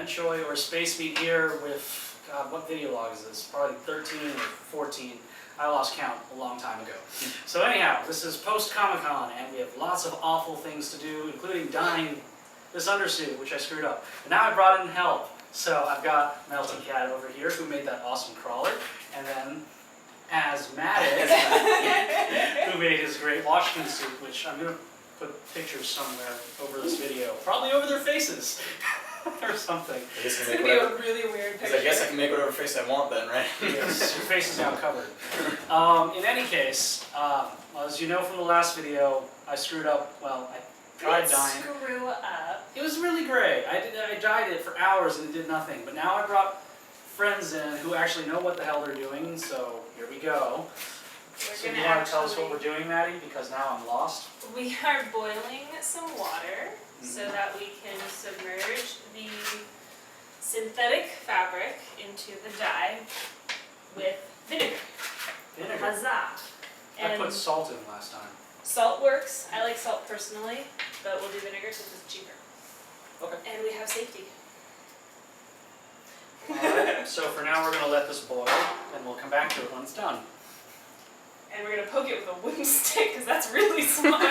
Enjoy or Space Meet here with, God, what video log is this? Probably 13 or 14. I lost count a long time ago. So anyhow, this is post-Comic-Con, and we have lots of awful things to do, including dyeing this undersuit, which I screwed up. But now I brought in help. So I've got MeltyKat over here, who made that awesome crawler, and then Asthmattic, who made his great Washington suit, which I'm going to put pictures somewhere over this video. Probably over their faces. Or something. It's gonna be a really weird picture. I guess I can make whatever face I want then, right? Yes, your face is now covered. In any case, as you know from the last video, I screwed up. Well, I tried dyeing. Screw up. It was really gray. I dyed it for hours and it did nothing. But now I brought friends in who actually know what the hell they're doing. So here we go. So you want to tell us what we're doing, Maddie? Because now I'm lost. We are boiling some water so that we can submerge the synthetic fabric into the dye with vinegar. Vinegar? Huzzah! I put salt in last time. Salt works. I like salt personally, but we'll do vinegar since it's cheaper. Okay. And we have safety. Alright, so for now we're going to let this boil, and we'll come back to it when it's done. And we're going to poke it with a wooden stick, because that's really smart.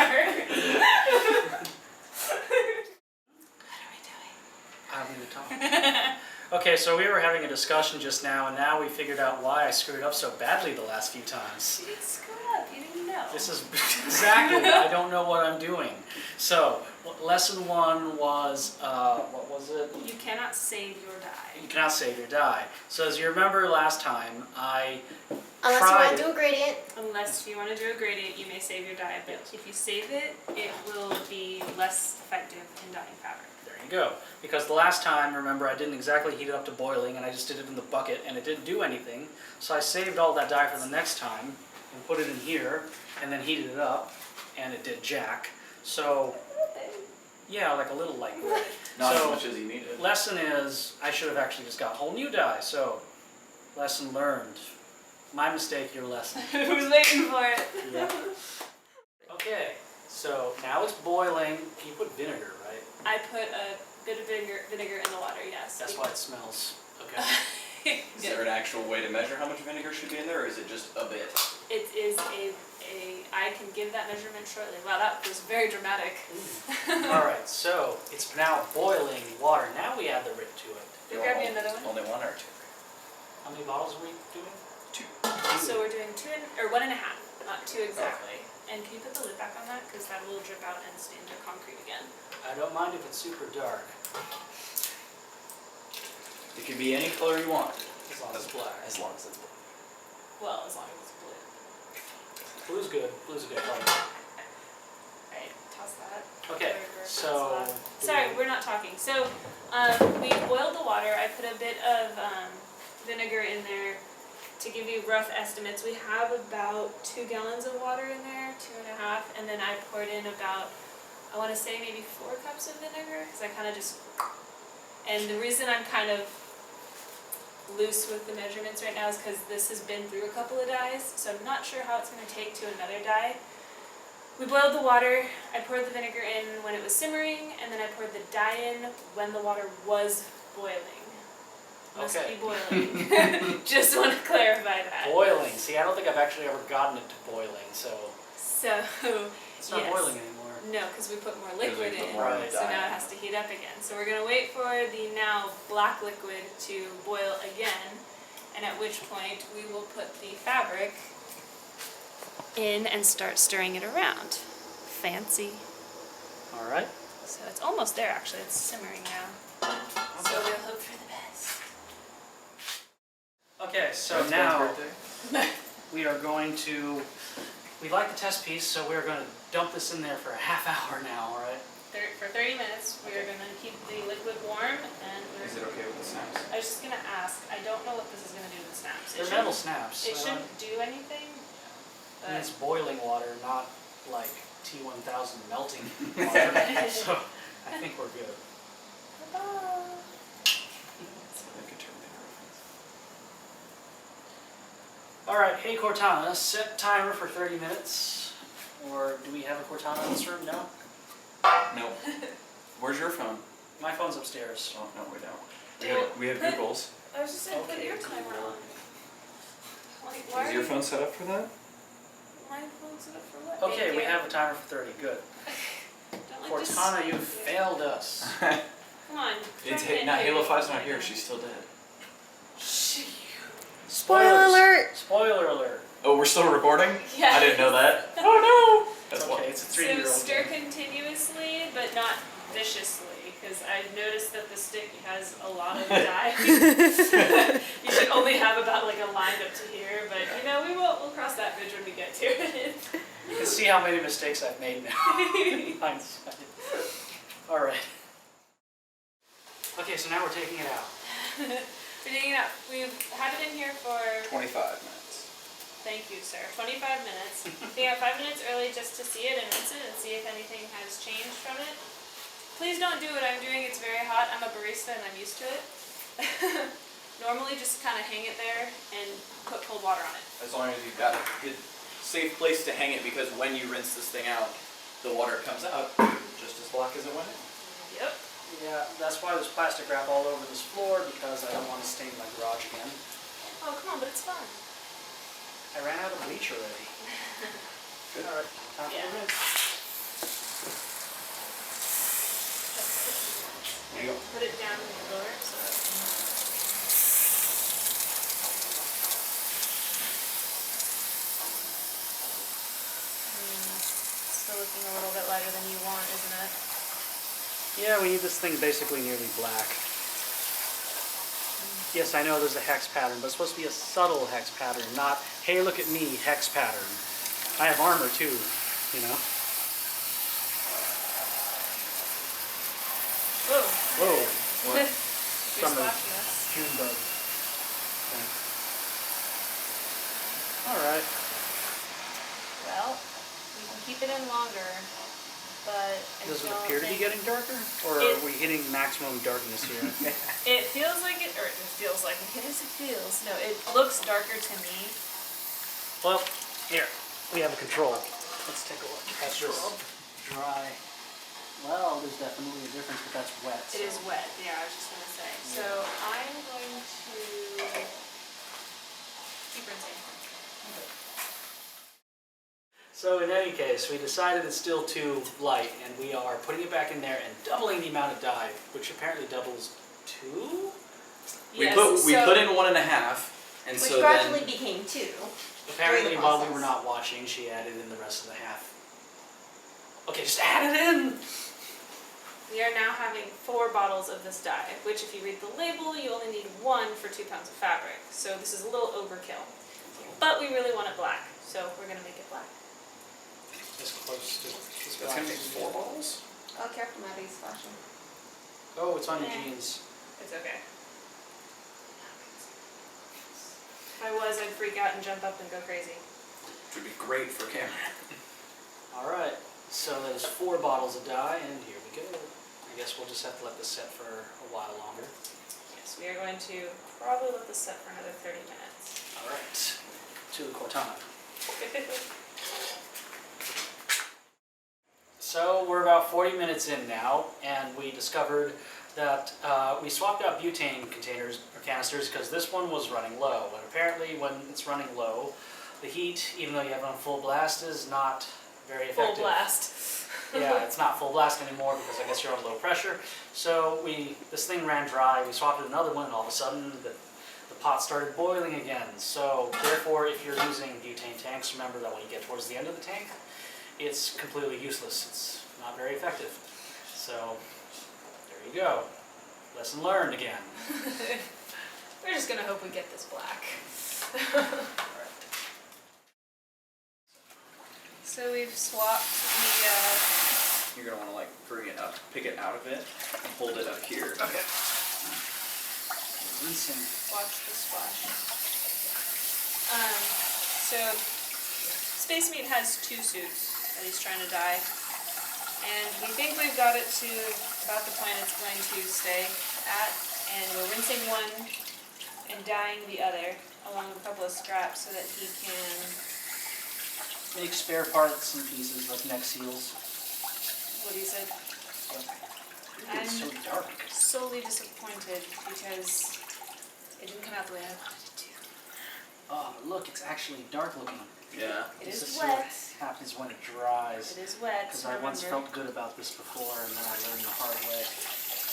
I don't need to talk. Okay, so we were having a discussion just now, and now we figured out why I screwed up so badly the last few times. You didn't screw up, you didn't know. This is exactly, I don't know what I'm doing. So, lesson one was, what was it? You cannot save your dye. You cannot save your dye. So as you remember last time, I Unless you want to do a gradient. Unless you want to do a gradient, you may save your dye, but if you save it, it will be less effective in dyeing fabric. There you go. Because the last time, remember, I didn't exactly heat it up to boiling, and I just did it in the bucket, and it didn't do anything. So I saved all that dye for the next time, and put it in here, and then heated it up, and it did jack. So, yeah, like a little light gray. Not as much as you needed. Lesson is, I should have actually just got whole new dye. So, lesson learned. My mistake, your lesson. Who's waiting for it? Yeah. Okay, so now it's boiling. You put vinegar, right? I put a bit of vinegar in the water, yes. That's why it smells. Okay. Is there an actual way to measure how much vinegar should be in there, or is it just a bit? It is I can give that measurement shortly. Wow, that was very dramatic. Alright, so it's now boiling water. Now we add the Rick to it. Did you grab me another one? Only one or two? How many bottles are we doing? Two. So we're doing 1.5, not 2 exactly. And can you put the lid back on that? Because that will drip out and stain the concrete again. I don't mind if it's super dark, It could be any color you want. as long as it's black. As long as it's black. Well, as long as it's blue. Blue's good. Blue's a good color. Alright, toss that. Okay, so... Sorry, we're not talking. So, we boiled the water. I put a bit of vinegar in there to give you rough estimates. We have about 2 gallons of water in there, 2.5, and then I poured in about, I want to say maybe 4 cups of vinegar, because I kind of just, and the reason I'm kind of loose with the measurements right now is because this has been through a couple of dyes, so I'm not sure how it's going to take to another dye. We boiled the water, I poured the vinegar in when it was simmering, and then I poured the dye in when the water was boiling. Must Okay. be boiling. Just want to clarify that. Boiling. See, I don't think I've actually ever gotten it to boiling, so... So, It's not yes. boiling anymore. No, because we put more Because we liquid put in, more Right. so dye now it in. has to heat up again. So we're going to wait for the now black liquid to boil again, and at which point we will put the fabric in and start stirring it around. Fancy. Alright. So it's almost there actually, it's simmering now. So we'll hope for the best. Okay, so now we are going to... We like the test piece, so we're going to dump this in there for a half hour now, alright? For 30 minutes, we are going to keep the liquid warm, and we're... Is it okay with the snaps? I was just going to ask, I don't know what this is going to do to the snaps. They're metal snaps. It shouldn't do anything, And it's but boiling water, not like T1000 melting water. So I think we're good. Alright, hey Cortana, set timer for 30 minutes. Or do we have a Cortana in this room? No? No. Where's your phone? My phone's upstairs. Oh, no, we don't. Well, We have put- Google's. I was just saying, put Okay, your timer Google. on. Like, why Is are your you- phone set up for that? My phone's set up for what? Okay, Thank we you. have a timer for 30. Good. Don't like to Cortana, you s- failed us. Come on. It's try and not hit Halo you. 5's not here. She's still dead. Spoiler Spoilers. alert! Spoiler alert. Oh, we're still recording? Yeah. I didn't know that. Oh no! It's That's okay, it's a So 3-year-old stir game. continuously, but not viciously, because I've noticed that the stick has a lot of dye. You should only have about like a line up to here, but you know, we'll cross that bridge when we get to it. You can see how many mistakes I've made now. in hindsight. All right. Okay, so now we're taking it out. We're digging it out. We've had it in here for, 25 minutes. thank you, sir, 25 minutes. We got 5 minutes early just to see it and rinse it and see if anything has changed from it. Please don't do what I'm doing. It's very hot. I'm a barista and I'm used to it. Normally just kind of hang it there and put cold water on it. As long as you've got a good, safe place to hang it, because when you rinse this thing out, the water comes out just as black as it went in. Yep. Yeah, that's why there's plastic wrap all over this floor, because I don't want to stain my garage again. Oh, come on, but it's fun. I ran out of bleach already. Good. All right, time for Yeah. the rinse. There you go. Put it down in the floor so it still looking a little bit lighter than you want, isn't it? Yeah, we need this thing basically nearly black. Yes, I know there's a hex pattern, but it's supposed to be a subtle hex pattern, not, hey, look at me, hex pattern. I have armor too, you know? Whoa. Whoa. What? You're Summer. splashing us. June bug. All right. Well, we can keep it in longer, but I Does it don't appear to be think- getting darker? Or It- are we hitting maximum darkness here? It feels like it, or it feels like it is, it feels. No, it looks darker to me. Well, here, we have a control. Let's take a look at this Control. dry. Well, there's definitely a difference, but that's wet. It is so- wet, yeah, I was just gonna say. So I'm going to keep rinsing. So in any case, we decided it's still too light, and we are putting it back in there and doubling the amount of dye, which apparently doubles 2? We Yes, put so- in 1.5, and Which so gradually then became 2. Apparently, the while we process. were not watching, she added in the rest of the half. Okay, just add it in! We are now having 4 bottles of this dye, which if you read the label, you only need 1 for 2 pounds of fabric. So this is a little overkill. But we really want it black, so we're gonna make it black. As close to this that's gonna make 4 bottles. Oh, careful, Maddie's flashing. Oh, it's on your Eh. jeans. It's okay. If I was, I'd freak out and jump up and go crazy. Which would be great for camera. Alright, so that is 4 bottles of dye, and here we go. I guess we'll just have to let this set for a while longer. Yes, we are going to probably let this set for another 30 minutes. Alright, to the Cortana. So we're about 40 minutes in now, and we discovered that we swapped out butane containers or canisters because this one was running low. And apparently when it's running low, the heat, even though you have it on full blast, is not very effective. Full blast. Yeah, it's not full blast anymore because I guess you're on low pressure. So this thing ran dry, we swapped it another one, and all of a sudden the pot started boiling again. So therefore, if you're using butane tanks, remember that when you get towards the end of the tank, it's completely useless. It's not very effective. So there you go. Lesson learned again. We're just gonna hope we get this black. So we've swapped the, You're gonna want to like bring it up, pick it out of it, and hold it up here. Okay. Rinsing. watch the splash. So Space Meat has 2 suits that he's trying to dye. And we think we've got it to about the point it's going to stay at. And we're rinsing one and dyeing the other along with a couple of scraps so that he can, Make spare parts and pieces like neck seals. what he said, It's so dark. solely disappointed because it didn't come out the way I wanted it to. Oh, but look, it's actually dark looking. Yeah. It This is is what wet. happens when it dries. It is wet. Because I once felt good about this before, and then I learned the hard way.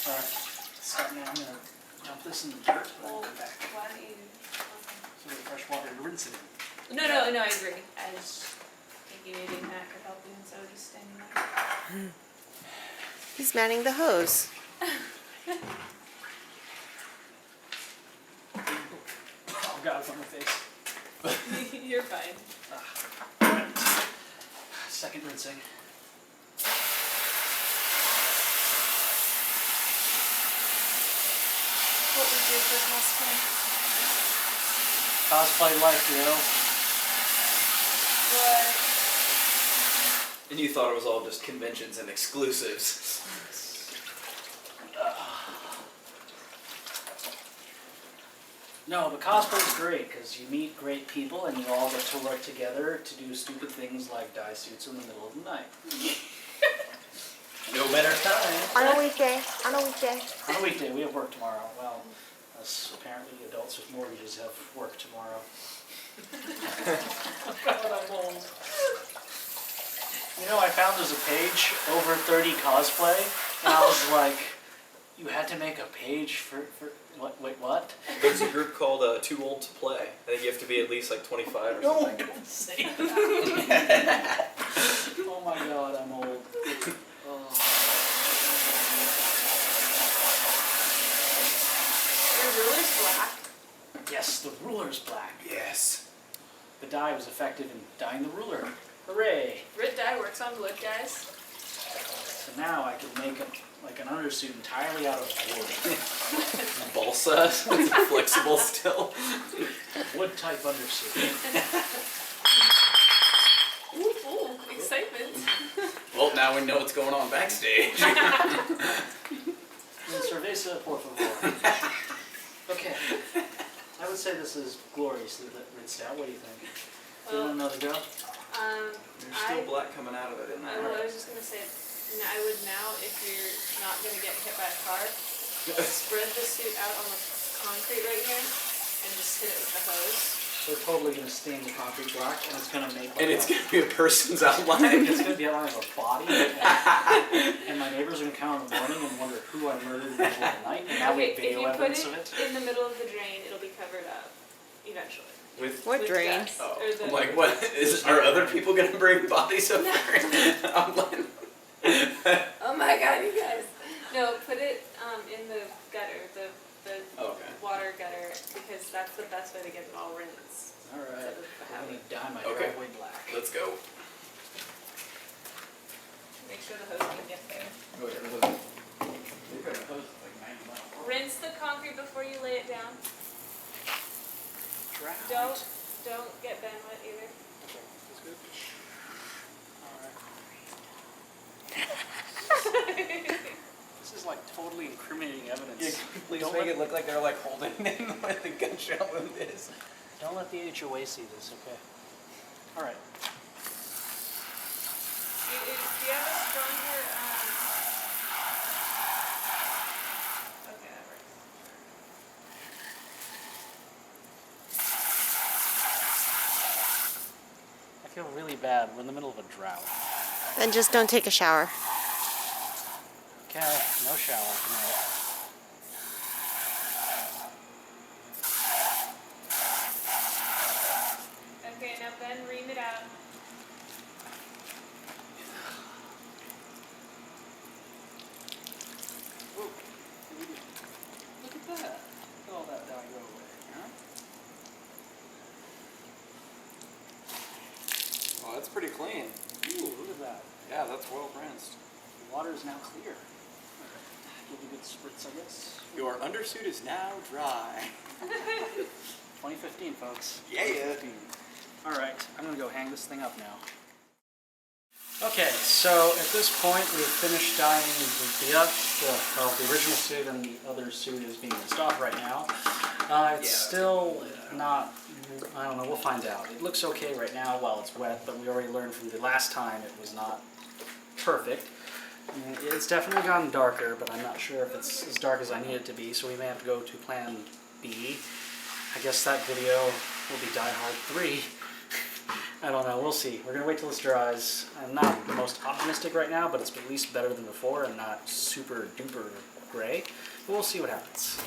Alright, so now I'm going to dump this in the dirt, and then come back. Why don't you? So the fresh water to rinse it in. No, I agree. I just think you needed Matt could help you, and so just standing there. He's manning the hose. Oh god, it's on my face. You're fine. Alright. Second rinsing. What was your first cosplay? Cosplay life, you know? What? And you thought it was all just conventions and exclusives. No, but cosplay's great because you meet great people and you all get to work together to do stupid things like dye suits in the middle of the night. No better time. On a weekday. On a weekday. On a weekday, we have work tomorrow. Well, us apparently adults with mortgages have work tomorrow. God, I'm old. You know, I found there's a page, over 30 cosplay, and I was like, you had to make a page for what? Wait, what? There's a group called Too Old to Play. I think you have to be at least like 25 or No, something. don't say that. Oh my god, I'm old. Oh. Your ruler's black. Yes, the ruler's black. Yes. The dye was effective in dyeing the ruler. Hooray! Red dye works on wood, guys. So now I can make an undersuit entirely out of wood. Balsa. It's flexible still. Wood type undersuit. Ooh, excitement. Well, now we know what's going on backstage. Cerveza, por favor. Okay. I would say this is gloriously rinsed out. What do you think? Do you want another go? There's still black coming out of it in I there. was just gonna say, I would now, if you're not gonna get hit by a car, spread the suit out on the concrete right here and just hit it with the hose. We're totally going to stain the concrete black, and it's going to make like And it's going to be a person's outline. it's going to be outline of a body, and my neighbors are going to come out in the morning and wonder who I murdered in the middle of the night, and now we have If video you put evidence of it it. in the middle of the drain, it'll be covered up eventually. With What With drain? dust. oh, Or the- I'm like, what? Are other people going to bring bodies up there? Outline. Oh my god, you guys. No, put it in the gutter, the Okay. water gutter, because that's the best way to get it all rinsed. Alright, Instead of I'm having, going to dye my Okay. driveway black. Let's go. make sure the hose can get there. Oh, yeah, Rinse the concrete before you lay it down. Drowned. Don't get Ben wet either. Okay, that's good. Alright. This is like totally incriminating evidence. please Don't make let- it look like they're like holding in where the gunshot wound is. Don't let the HOA see this, okay? Alright. Do you have a stronger, okay, that works. I feel really bad. We're in the middle of a drought. Then just don't take a shower. Okay, no shower tonight. Okay, now Ben, ream it out. Whoa. Look at that. Look at all that dye go away, huh? Oh, that's pretty clean. Ooh, look at that. Yeah, that's well rinsed. The water is now clear. Alright. Give it a good spritz, I guess. Your undersuit is now dry. 2015, folks. Yeah. 2015. Alright, I'm gonna go hang this thing up now. Okay, so at this point we've finished dyeing the original suit, and the other suit is being rinsed off right now. It's still not, I don't know, we'll find out. It looks okay right now while it's wet, but we already learned from the last time it was not perfect. It's definitely gotten darker, but I'm not sure if it's as dark as I need it to be, so we may have to go to plan B. I guess that video will be Die Hard 3. I don't know, we'll see. We're gonna wait till this dries. I'm not the most optimistic right now, but it's at least better than before and not super duper gray. But we'll see what happens.